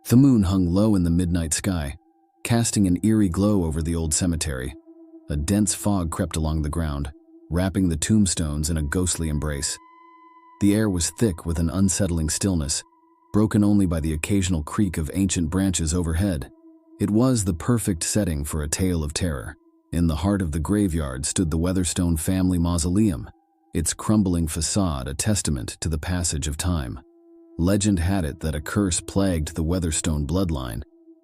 The moon hung low in the midnight sky, casting an eerie glow over the old cemetery. A dense fog crept along the ground, wrapping the tombstones in a ghostly embrace. The air was thick with an unsettling stillness, broken only by the occasional creak of ancient branches overhead. It was the perfect setting for a tale of terror. In the heart of the graveyard stood the Weatherstone family mausoleum, its crumbling facade a testament to the passage of time. Legend had it that a curse plagued the Weatherstone bloodline,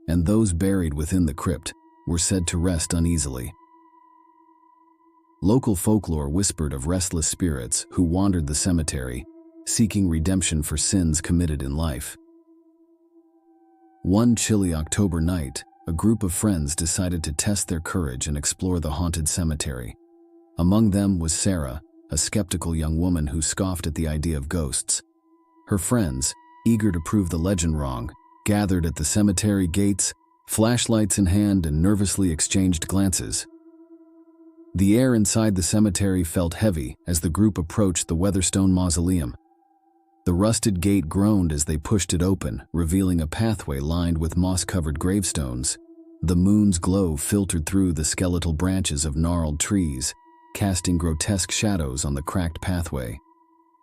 and those buried within the crypt were said to rest uneasily. Local folklore whispered of restless spirits who wandered the cemetery, seeking redemption for sins committed in life. One chilly October night, a group of friends decided to test their courage and explore the haunted cemetery. Among them was Sarah, a skeptical young woman who scoffed at the idea of ghosts. Her friends, eager to prove the legend wrong, gathered at the cemetery gates, flashlights in hand, and nervously exchanged glances. The air inside the cemetery felt heavy as the group approached the Weatherstone mausoleum. The rusted gate groaned as they pushed it open, revealing a pathway lined with moss-covered gravestones. The moon's glow filtered through the skeletal branches of gnarled trees, casting grotesque shadows on the cracked pathway.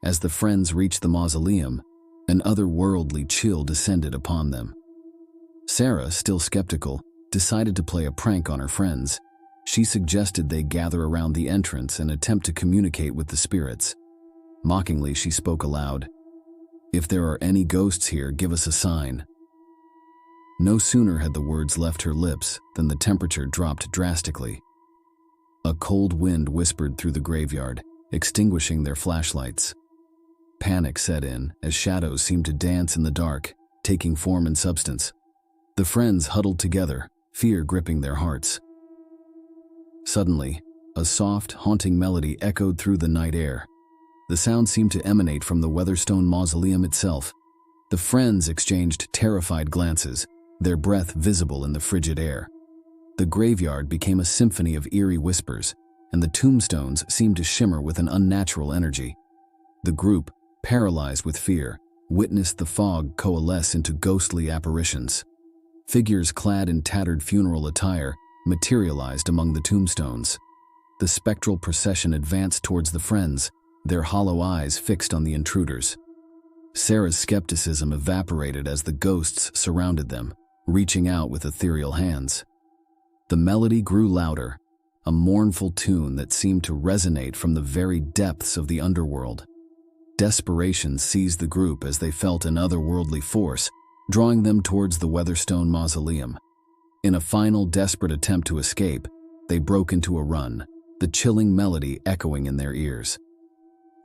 As the friends reached the mausoleum, an otherworldly chill descended upon them. Sarah, still skeptical, decided to play a prank on her friends. She suggested they gather around the entrance and attempt to communicate with the spirits. Mockingly, she spoke aloud, "If there are any ghosts here, give us a sign." No sooner had the words left her lips than the temperature dropped drastically. A cold wind whispered through the graveyard, extinguishing their flashlights. Panic set in as shadows seemed to dance in the dark, taking form and substance. The friends huddled together, fear gripping their hearts. Suddenly, a soft, haunting melody echoed through the night air. The sound seemed to emanate from the Weatherstone mausoleum itself. The friends exchanged terrified glances, their breath visible in the frigid air. The graveyard became a symphony of eerie whispers, and the tombstones seemed to shimmer with an unnatural energy. The group, paralyzed with fear, witnessed the fog coalesce into ghostly apparitions. Figures clad in tattered funeral attire materialized among the tombstones. The spectral procession advanced towards the friends, their hollow eyes fixed on the intruders. Sarah's skepticism evaporated as the ghosts surrounded them, reaching out with ethereal hands. The melody grew louder, a mournful tune that seemed to resonate from the very depths of the underworld. Desperation seized the group as they felt an otherworldly force, drawing them towards the Weatherstone mausoleum. In a final desperate attempt to escape, they broke into a run, the chilling melody echoing in their ears.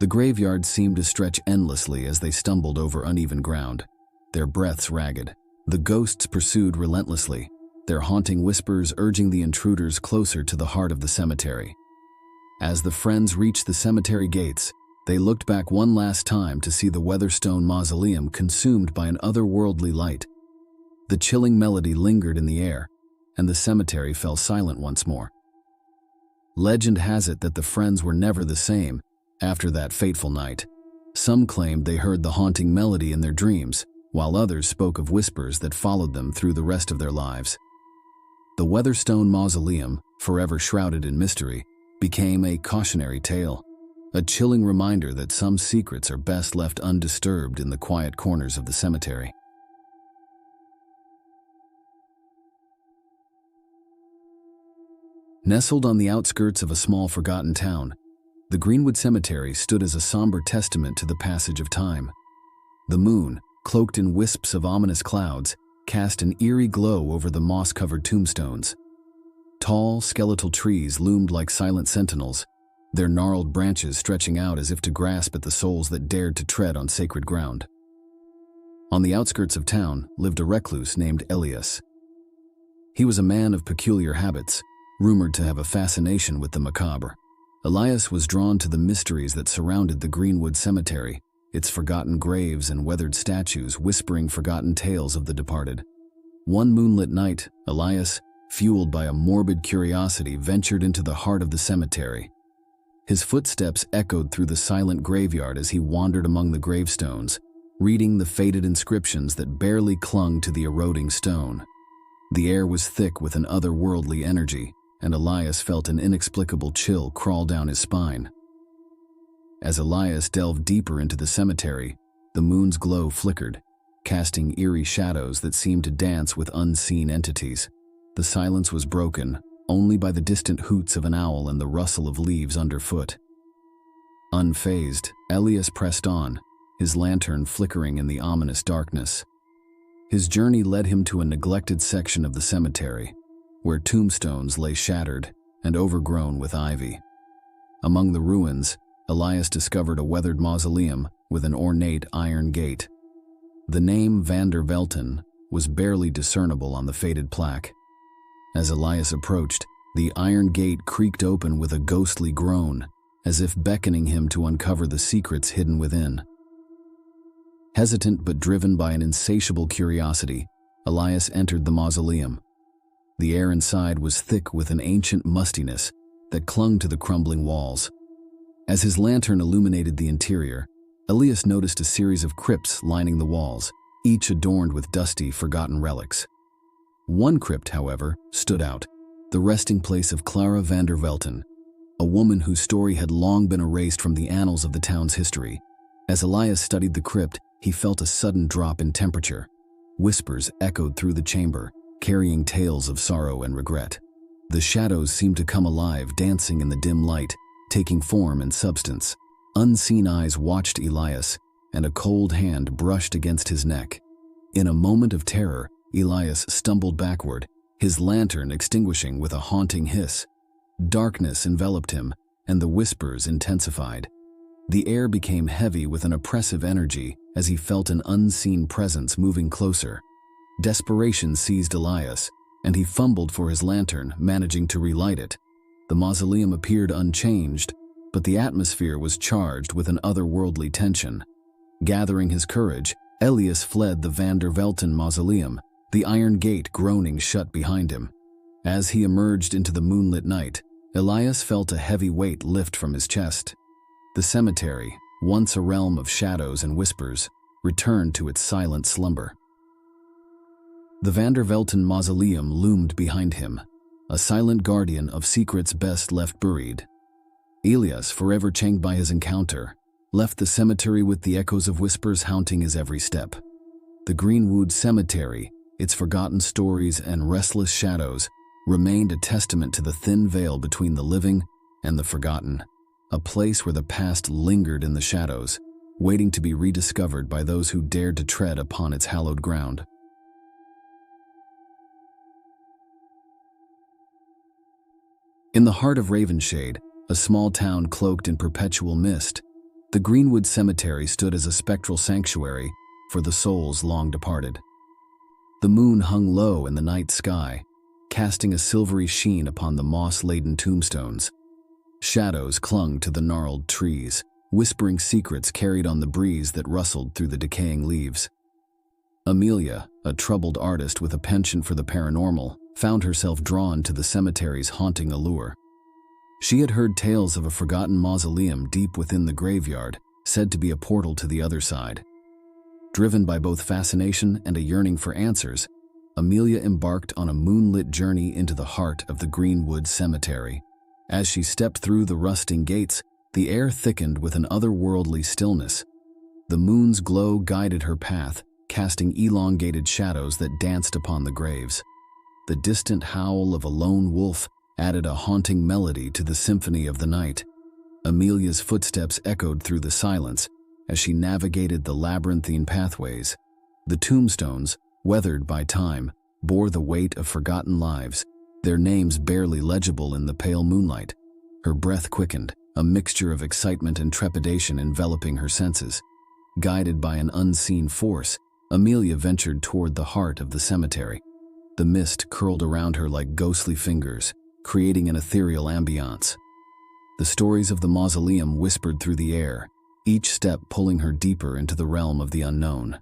The graveyard seemed to stretch endlessly as they stumbled over uneven ground, their breaths ragged. The ghosts pursued relentlessly, their haunting whispers urging the intruders closer to the heart of the cemetery. As the friends reached the cemetery gates, they looked back one last time to see the Weatherstone mausoleum consumed by an otherworldly light. The chilling melody lingered in the air, and the cemetery fell silent once more. Legend has it that the friends were never the same after that fateful night. Some claimed they heard the haunting melody in their dreams, while others spoke of whispers that followed them through the rest of their lives. The Weatherstone mausoleum, forever shrouded in mystery, became a cautionary tale, a chilling reminder that some secrets are best left undisturbed in the quiet corners of the cemetery. Nestled on the outskirts of a small forgotten town, the Greenwood Cemetery stood as a somber testament to the passage of time. The moon, cloaked in wisps of ominous clouds, cast an eerie glow over the moss-covered tombstones. Tall, skeletal trees loomed like silent sentinels, their gnarled branches stretching out as if to grasp at the souls that dared to tread on sacred ground. On the outskirts of town lived a recluse named Elias. He was a man of peculiar habits, rumored to have a fascination with the macabre. Elias was drawn to the mysteries that surrounded the Greenwood Cemetery, its forgotten graves and weathered statues whispering forgotten tales of the departed. One moonlit night, Elias, fueled by a morbid curiosity, ventured into the heart of the cemetery. His footsteps echoed through the silent graveyard as he wandered among the gravestones, reading the faded inscriptions that barely clung to the eroding stone. The air was thick with an otherworldly energy, and Elias felt an inexplicable chill crawl down his spine. As Elias delved deeper into the cemetery, the moon's glow flickered, casting eerie shadows that seemed to dance with unseen entities. The silence was broken only by the distant hoots of an owl and the rustle of leaves underfoot. Unfazed, Elias pressed on, his lantern flickering in the ominous darkness. His journey led him to a neglected section of the cemetery, where tombstones lay shattered and overgrown with ivy. Among the ruins, Elias discovered a weathered mausoleum with an ornate iron gate. The name Welten was barely discernible on the faded plaque. As Elias approached, the iron gate creaked open with a ghostly groan, as if beckoning him to uncover the secrets hidden within. Hesitant but driven by an insatiable curiosity, Elias entered the mausoleum. The air inside was thick with an ancient mustiness that clung to the crumbling walls. As his lantern illuminated the interior, Elias noticed a series of crypts lining the walls, each adorned with dusty, forgotten relics. One crypt, however, stood out, the resting place of Clara van der Welten, a woman whose story had long been erased from the annals of the town's history. As Elias studied the crypt, he felt a sudden drop in temperature. Whispers echoed through the chamber, carrying tales of sorrow and regret. The shadows seemed to come alive, dancing in the dim light, taking form and substance. Unseen eyes watched Elias, and a cold hand brushed against his neck. In a moment of terror, Elias stumbled backward, his lantern extinguishing with a haunting hiss. Darkness enveloped him, and the whispers intensified. The air became heavy with an oppressive energy as he felt an unseen presence moving closer. Desperation seized Elias, and he fumbled for his lantern, managing to relight it. The mausoleum appeared unchanged, but the atmosphere was charged with an otherworldly tension. Gathering his courage, Elias fled the Van der Welten mausoleum, the iron gate groaning shut behind him. As he emerged into the moonlit night, Elias felt a heavy weight lift from his chest. The cemetery, once a realm of shadows and whispers, returned to its silent slumber. The Van der Welten mausoleum loomed behind him, a silent guardian of secrets best left buried. Elias, forever changed by his encounter, left the cemetery with the echoes of whispers haunting his every step. The Greenwood Cemetery, its forgotten stories and restless shadows, remained a testament to the thin veil between the living and the forgotten, a place where the past lingered in the shadows, waiting to be rediscovered by those who dared to tread upon its hallowed ground. In the heart of Ravenshade, a small town cloaked in perpetual mist, the Greenwood Cemetery stood as a spectral sanctuary for the souls long departed. The moon hung low in the night sky, casting a silvery sheen upon the moss-laden tombstones. Shadows clung to the gnarled trees, whispering secrets carried on the breeze that rustled through the decaying leaves. Amelia, a troubled artist with a penchant for the paranormal, found herself drawn to the cemetery's haunting allure. She had heard tales of a forgotten mausoleum deep within the graveyard, said to be a portal to the other side. Driven by both fascination and a yearning for answers, Amelia embarked on a moonlit journey into the heart of the Greenwood Cemetery. As she stepped through the rusting gates, the air thickened with an otherworldly stillness. The moon's glow guided her path, casting elongated shadows that danced upon the graves. The distant howl of a lone wolf added a haunting melody to the symphony of the night. Amelia's footsteps echoed through the silence as she navigated the labyrinthine pathways. The tombstones, weathered by time, bore the weight of forgotten lives, their names barely legible in the pale moonlight. Her breath quickened, a mixture of excitement and trepidation enveloping her senses. Guided by an unseen force, Amelia ventured toward the heart of the cemetery. The mist curled around her like ghostly fingers, creating an ethereal ambiance. The stories of the mausoleum whispered through the air, each step pulling her deeper into the realm of the unknown.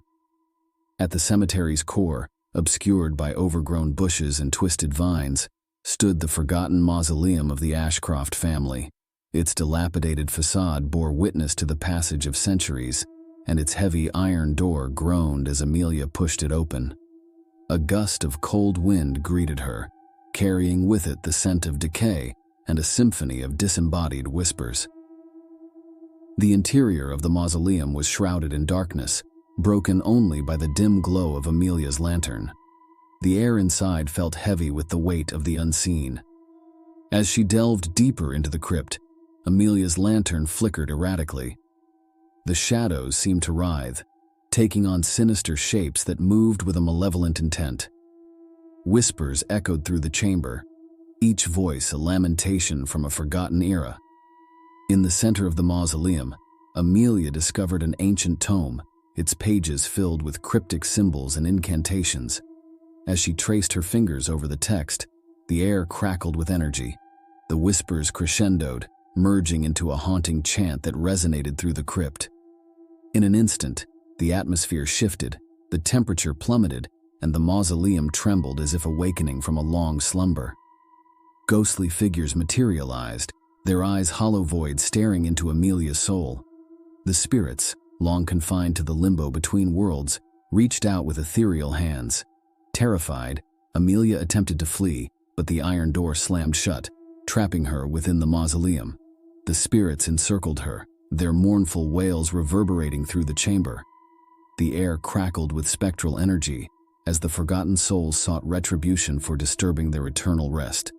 At the cemetery's core, obscured by overgrown bushes and twisted vines, stood the forgotten mausoleum of the Ashcroft family. Its dilapidated facade bore witness to the passage of centuries, and its heavy iron door groaned as Amelia pushed it open. A gust of cold wind greeted her, carrying with it the scent of decay and a symphony of disembodied whispers. The interior of the mausoleum was shrouded in darkness, broken only by the dim glow of Amelia's lantern. The air inside felt heavy with the weight of the unseen. As she delved deeper into the crypt, Amelia's lantern flickered erratically. The shadows seemed to writhe, taking on sinister shapes that moved with a malevolent intent. Whispers echoed through the chamber, each voice a lamentation from a forgotten era. In the center of the mausoleum, Amelia discovered an ancient tome, its pages filled with cryptic symbols and incantations. As she traced her fingers over the text, the air crackled with energy. The whispers crescendoed, merging into a haunting chant that resonated through the crypt. In an instant, the atmosphere shifted, the temperature plummeted, and the mausoleum trembled as if awakening from a long slumber. Ghostly figures materialized, their eyes hollow voids staring into Amelia's soul. The spirits, long confined to the limbo between worlds, reached out with ethereal hands. Terrified, Amelia attempted to flee, but the iron door slammed shut, trapping her within the mausoleum. The spirits encircled her, their mournful wails reverberating through the chamber. The air crackled with spectral energy, as the forgotten souls sought retribution for disturbing their eternal rest.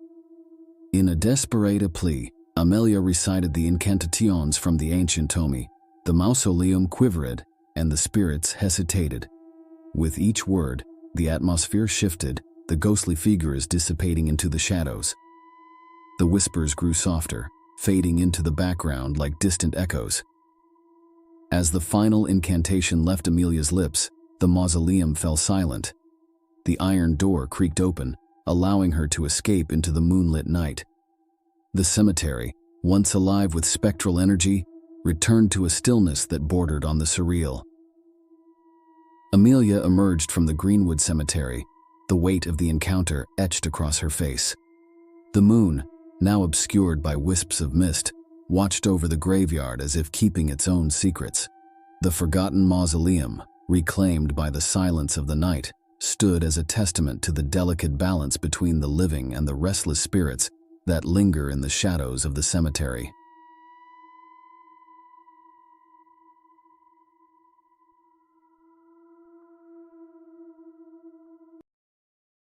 In a desperate plea, Amelia recited the incantations from the ancient tome. The mausoleum quivered, and the spirits hesitated. With each word, the atmosphere shifted, the ghostly figures dissipating into the shadows. The whispers grew softer, fading into the background like distant echoes. As the final incantation left Amelia's lips, the mausoleum fell silent. The iron door creaked open, allowing her to escape into the moonlit night. The cemetery, once alive with spectral energy, returned to a stillness that bordered on the surreal. Amelia emerged from the Greenwood Cemetery, the weight of the encounter etched across her face. The moon, now obscured by wisps of mist, watched over the graveyard as if keeping its own secrets. The forgotten mausoleum, reclaimed by the silence of the night, stood as a testament to the delicate balance between the living and the restless spirits that linger in the shadows of the cemetery.